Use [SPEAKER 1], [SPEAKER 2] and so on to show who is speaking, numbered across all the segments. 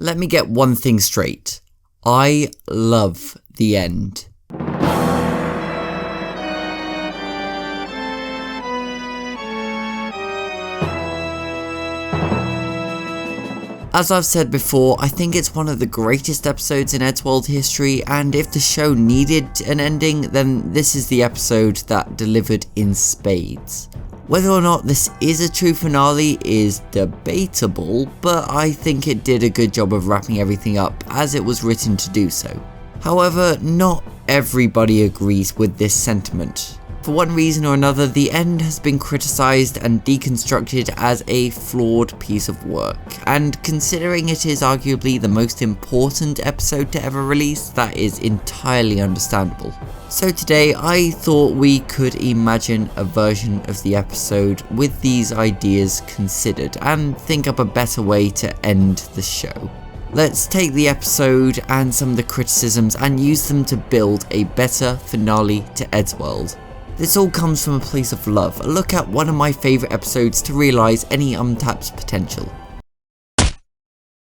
[SPEAKER 1] Let me get one thing straight. I love the end. As I've said before, I think it's one of the greatest episodes in Eddsworld history, and if the show needed an ending, then this is the episode that delivered in spades. Whether or not this is a true finale is debatable, but I think it did a good job of wrapping everything up as it was written to do so. However, not everybody agrees with this sentiment. For one reason or another, the end has been criticised and deconstructed as a flawed piece of work, and considering it is arguably the most important episode to ever release, that is entirely understandable. So today I thought we could imagine a version of the episode with these ideas considered and think up a better way to end the show. Let's take the episode and some of the criticisms and use them to build a better finale to Eddsworld. This all comes from a place of love, a look at one of my favourite episodes to realise any untapped potential.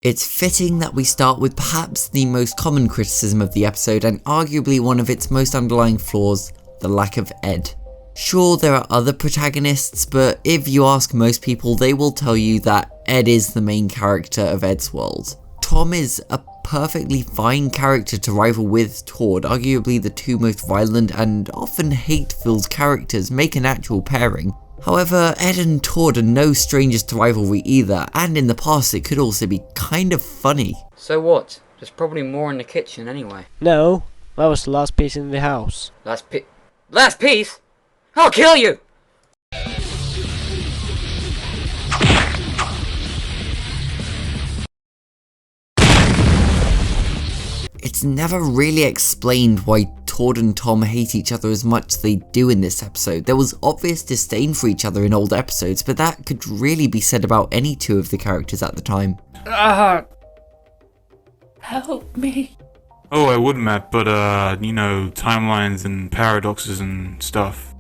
[SPEAKER 1] It's fitting that we start with perhaps the most common criticism of the episode and arguably one of its most underlying flaws, the lack of Ed. Sure, there are other protagonists, but if you ask most people, they will tell you that Ed is the main character of Eddsworld. Tom is a perfectly fine character to rival with Tord, arguably the two most violent and often hate-filled characters make an actual pairing. However, Ed and Tord are no strangers to rivalry either, and in the past it could also be kind of funny.
[SPEAKER 2] So what? There's probably more in the kitchen anyway.
[SPEAKER 3] No, that was the last piece in the house.
[SPEAKER 2] Last piece? I'll kill you!
[SPEAKER 1] It's never really explained why Tord and Tom hate each other as much as they do in this episode. There was obvious disdain for each other in old episodes, but that could really be said about any two of the characters at the time.
[SPEAKER 4] Help me.
[SPEAKER 5] Oh, I would, Matt, but timelines and paradoxes and stuff.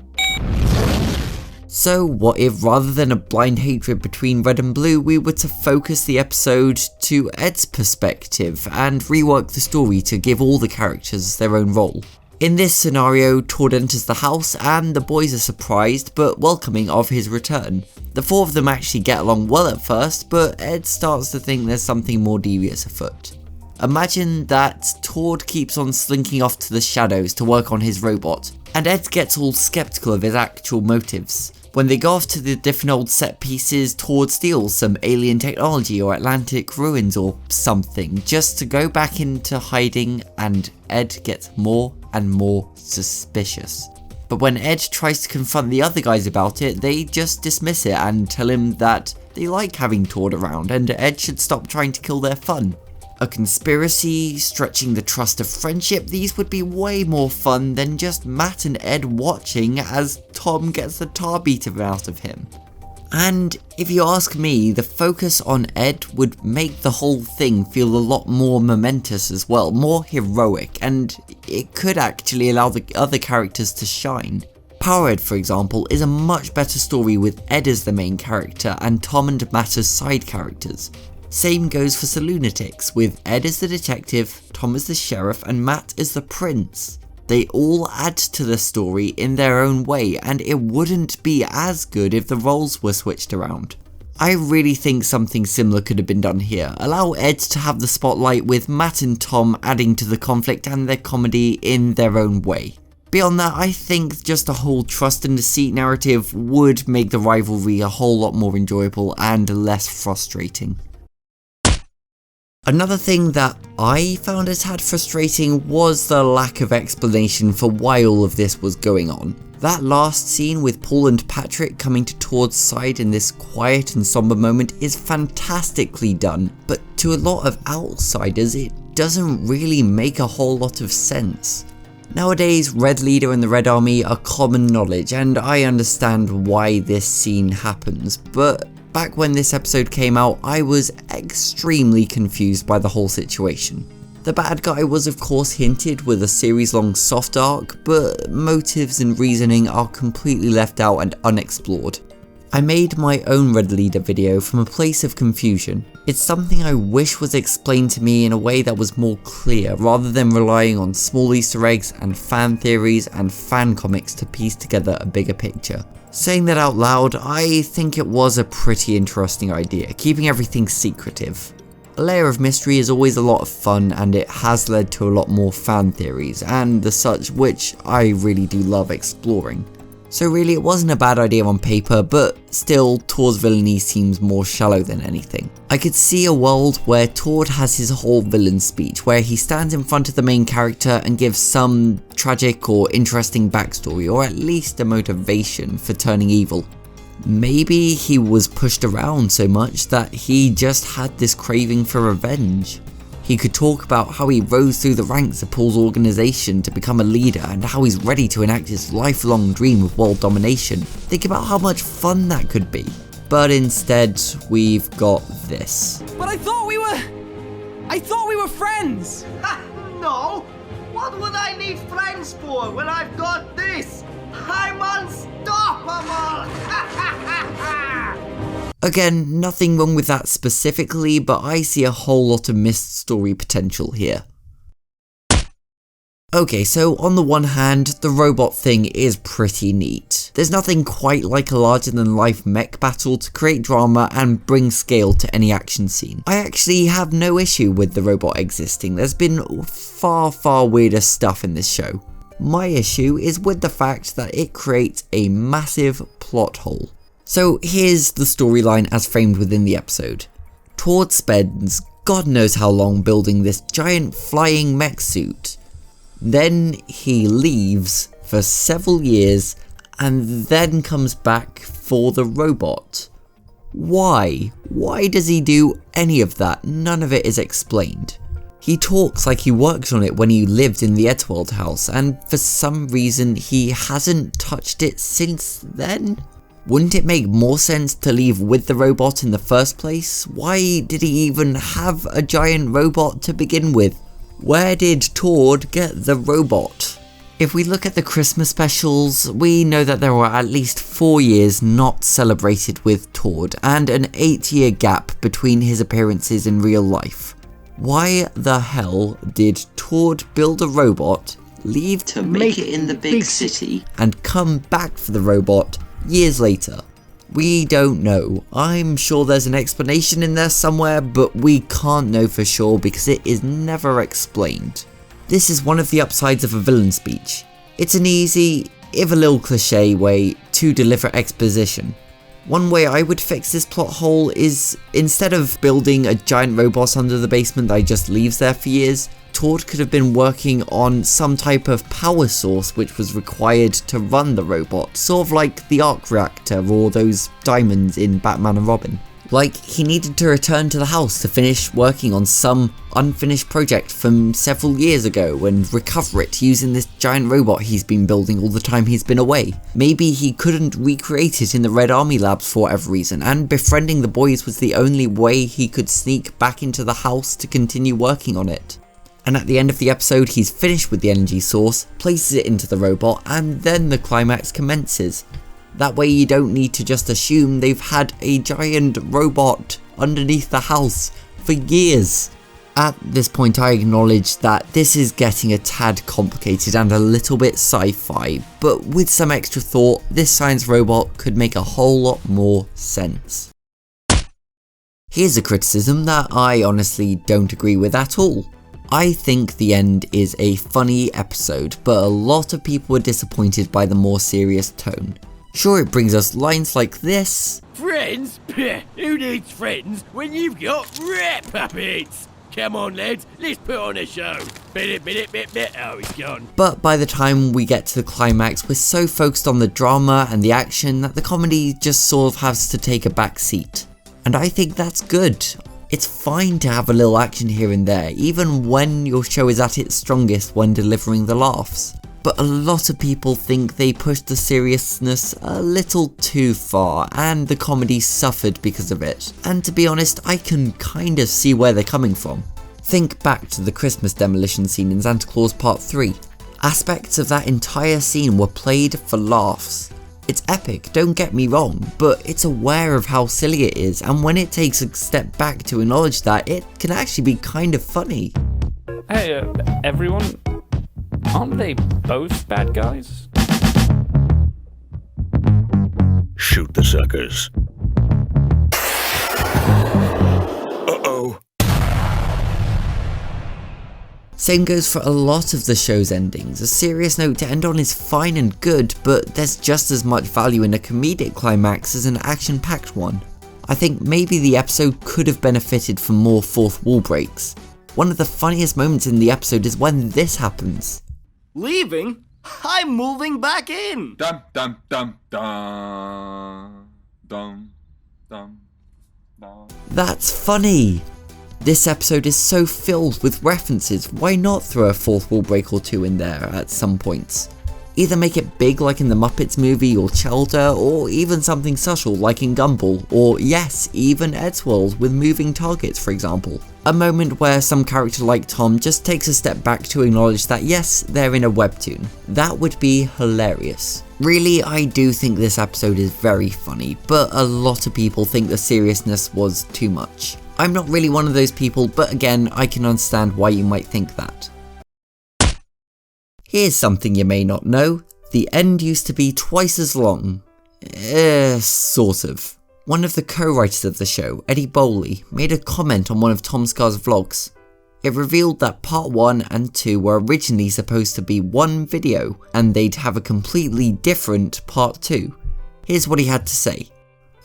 [SPEAKER 1] So what if rather than a blind hatred between Red and Blue, we were to focus the episode to Ed's perspective and rework the story to give all the characters their own role? In this scenario, Tord enters the house and the boys are surprised but welcoming of his return. The four of them actually get along well at first, but Ed starts to think there's something more devious afoot. Imagine that Tord keeps on slinking off to the shadows to work on his robot, and Ed gets all skeptical of his actual motives. When they go off to the different old set pieces, Tord steals some alien technology or Atlantic ruins or something, just to go back into hiding, and Ed gets more and more suspicious. But when Ed tries to confront the other guys about it, they just dismiss it and tell him that they like having Tord around and Ed should stop trying to kill their fun. A conspiracy, stretching the trust of friendship, these would be way more fun than just Matt and Ed watching as Tom gets the tar beaten out of him. And if you ask me, the focus on Ed would make the whole thing feel a lot more momentous as well, more heroic, and it could actually allow the other characters to shine. Powerhead, for example, is a much better story with Ed as the main character and Tom and Matt as side characters. Same goes for Salunatics, with Ed as the detective, Tom as the sheriff, and Matt as the prince. They all add to the story in their own way, and it wouldn't be as good if the roles were switched around. I really think something similar could have been done here. Allow Ed to have the spotlight with Matt and Tom adding to the conflict and their comedy in their own way. Beyond that, I think just a whole trust and deceit narrative would make the rivalry a whole lot more enjoyable and less frustrating. Another thing that I found a tad frustrating was the lack of explanation for why all of this was going on. That last scene with Paul and Patrick coming to Tord's side in this quiet and somber moment is fantastically done, but to a lot of outsiders it doesn't really make a whole lot of sense. Nowadays, Red Leader and the Red Army are common knowledge, and I understand why this scene happens, but back when this episode came out, I was extremely confused by the whole situation. The bad guy was of course hinted with a series-long soft arc, but motives and reasoning are completely left out and unexplored. I made my own Red Leader video from a place of confusion. It's something I wish was explained to me in a way that was more clear, rather than relying on small Easter eggs and fan theories and fan comics to piece together a bigger picture. Saying that out loud, I think it was a pretty interesting idea, keeping everything secretive. A layer of mystery is always a lot of fun, and it has led to a lot more fan theories and the such, which I really do love exploring. So really it wasn't a bad idea on paper, but still Tord's villainy seems more shallow than anything. I could see a world where Tord has his whole villain speech, where he stands in front of the main character and gives some tragic or interesting backstory, or at least a motivation for turning evil. Maybe he was pushed around so much that he just had this craving for revenge. He could talk about how he rose through the ranks of Paul's organisation to become a leader, and how he's ready to enact his lifelong dream of world domination. Think about how much fun that could be. But instead, we've got this.
[SPEAKER 4] But I thought we were friends!
[SPEAKER 6] Ha! No! What would I need friends for when I've got this? I'm unstoppable!
[SPEAKER 1] Again, nothing wrong with that specifically, but I see a whole lot of missed story potential here. Okay, so on the one hand, the robot thing is pretty neat. There's nothing quite like a larger than life mech battle to create drama and bring scale to any action scene. I actually have no issue with the robot existing. There's been far weirder stuff in this show. My issue is with the fact that it creates a massive plot hole. So here's the storyline as framed within the episode. Tord spends God knows how long building this giant flying mech suit. Then he leaves for several years and then comes back for the robot. Why? Why does he do any of that? None of it is explained. He talks like he worked on it when he lived in the Eddsworld house, and for some reason he hasn't touched it since then? Wouldn't it make more sense to leave with the robot in the first place? Why did he even have a giant robot to begin with? Where did Tord get the robot? If we look at the Christmas specials, we know that there were at least 4 years not celebrated with Tord, and an 8-year gap between his appearances in real life. Why the hell did Tord build a robot, leave to make it in the big city, and come back for the robot years later? We don't know. I'm sure there's an explanation in there somewhere, but we can't know for sure because it is never explained. This is one of the upsides of a villain speech. It's an easy, if a little cliche, way to deliver exposition. One way I would fix this plot hole is, instead of building a giant robot under the basement that just leaves there for years, Tord could have been working on some type of power source which was required to run the robot, sort of like the arc reactor or those diamonds in Batman and Robin. Like, he needed to return to the house to finish working on some unfinished project from several years ago and recover it using this giant robot he's been building all the time he's been away. Maybe he couldn't recreate it in the Red Army labs for whatever reason, and befriending the boys was the only way he could sneak back into the house to continue working on it. And at the end of the episode, he's finished with the energy source, places it into the robot, and then the climax commences. That way you don't need to just assume they've had a giant robot underneath the house for years. At this point I acknowledge that this is getting a tad complicated and a little bit sci-fi, but with some extra thought, this science robot could make a whole lot more sense. Here's a criticism that I honestly don't agree with at all. I think the end is a funny episode, but a lot of people were disappointed by the more serious tone. Sure, it brings us lines like this.
[SPEAKER 7] Friends? Pah, who needs friends when you've got rat puppets? Come on lads, let's put on a show. Oh, he's gone.
[SPEAKER 1] But by the time we get to the climax, we're so focused on the drama and the action that the comedy just sort of has to take a back seat. And I think that's good. It's fine to have a little action here and there, even when your show is at its strongest when delivering the laughs. But a lot of people think they pushed the seriousness a little too far, and the comedy suffered because of it. And to be honest, I can kind of see where they're coming from. Think back to the Christmas demolition scene in Santa Claus Part 3. Aspects of that entire scene were played for laughs. It's epic, don't get me wrong, but it's aware of how silly it is, and when it takes a step back to acknowledge that, it can actually be kind of funny.
[SPEAKER 8] Hey, everyone, aren't they both bad guys?
[SPEAKER 7] Shoot the suckers. Uh-oh.
[SPEAKER 1] Same goes for a lot of the show's endings. A serious note to end on is fine and good, but there's just as much value in a comedic climax as an action-packed one. I think maybe the episode could have benefited from more fourth wall breaks. One of the funniest moments in the episode is when this happens.
[SPEAKER 6] Leaving? I'm moving back in!
[SPEAKER 9] Dum dum dum dum dum dum dum.
[SPEAKER 1] That's funny! This episode is so filled with references, why not throw a fourth wall break or two in there at some points? Either make it big like in the Muppets movie or Chelda, or even something subtle like in Gumball, or yes, even Eddsworld with moving targets for example. A moment where some character like Tom just takes a step back to acknowledge that yes, they're in a webtoon. That would be hilarious. Really, I do think this episode is very funny, but a lot of people think the seriousness was too much. I'm not really one of those people, but again, I can understand why you might think that. Here's something you may not know. The end used to be twice as long. Sort of. One of the co-writers of the show, Eddie Bowley, made a comment on one of Tom Scar's vlogs. It revealed that part 1 and 2 were originally supposed to be one video, and they'd have a completely different part 2. Here's what he had to say.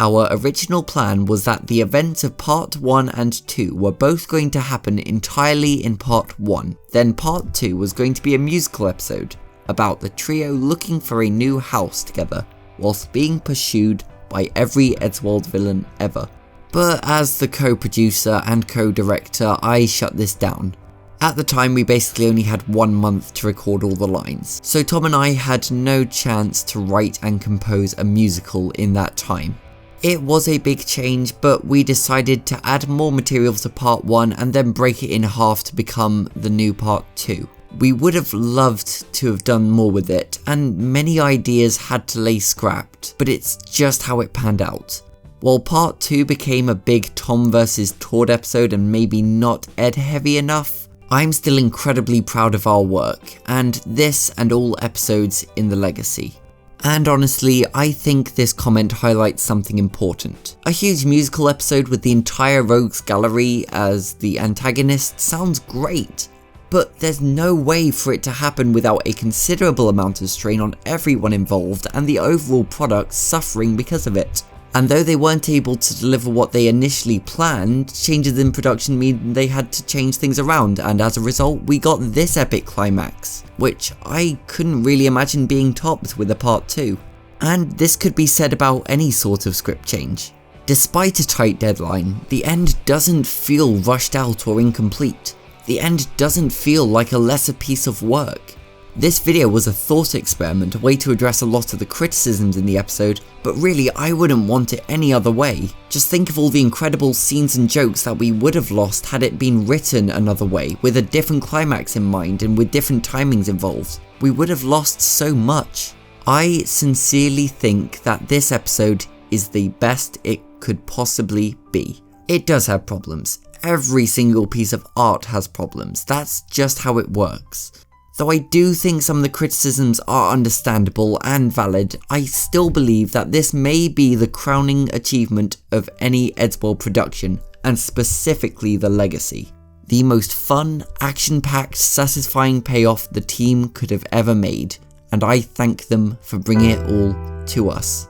[SPEAKER 1] Our original plan was that the events of part 1 and 2 were both going to happen entirely in part 1, then part 2 was going to be a musical episode about the trio looking for a new house together, whilst being pursued by every Eddsworld villain ever. But as the co-producer and co-director, I shut this down. At the time we basically only had 1 month to record all the lines, so Tom and I had no chance to write and compose a musical in that time. It was a big change, but we decided to add more material to part 1 and then break it in half to become the new part 2. We would have loved to have done more with it, and many ideas had to lay scrapped, but it's just how it panned out. While part 2 became a big Tom vs Tord episode and maybe not Ed heavy enough, I'm still incredibly proud of our work, and this and all episodes in the legacy. And honestly, I think this comment highlights something important. A huge musical episode with the entire Rogues Gallery as the antagonist sounds great, but there's no way for it to happen without a considerable amount of strain on everyone involved and the overall product suffering because of it. And though they weren't able to deliver what they initially planned, changes in production mean they had to change things around, and as a result we got this epic climax, which I couldn't really imagine being topped with a part 2. And this could be said about any sort of script change. Despite a tight deadline, the end doesn't feel rushed out or incomplete. The end doesn't feel like a lesser piece of work. This video was a thought experiment, a way to address a lot of the criticisms in the episode, but really I wouldn't want it any other way. Just think of all the incredible scenes and jokes that we would have lost had it been written another way, with a different climax in mind and with different timings involved. We would have lost so much. I sincerely think that this episode is the best it could possibly be. It does have problems. Every single piece of art has problems. That's just how it works. Though I do think some of the criticisms are understandable and valid, I still believe that this may be the crowning achievement of any Eddsworld production, and specifically the legacy. The most fun, action-packed, satisfying payoff the team could have ever made, and I thank them for bringing it all to us.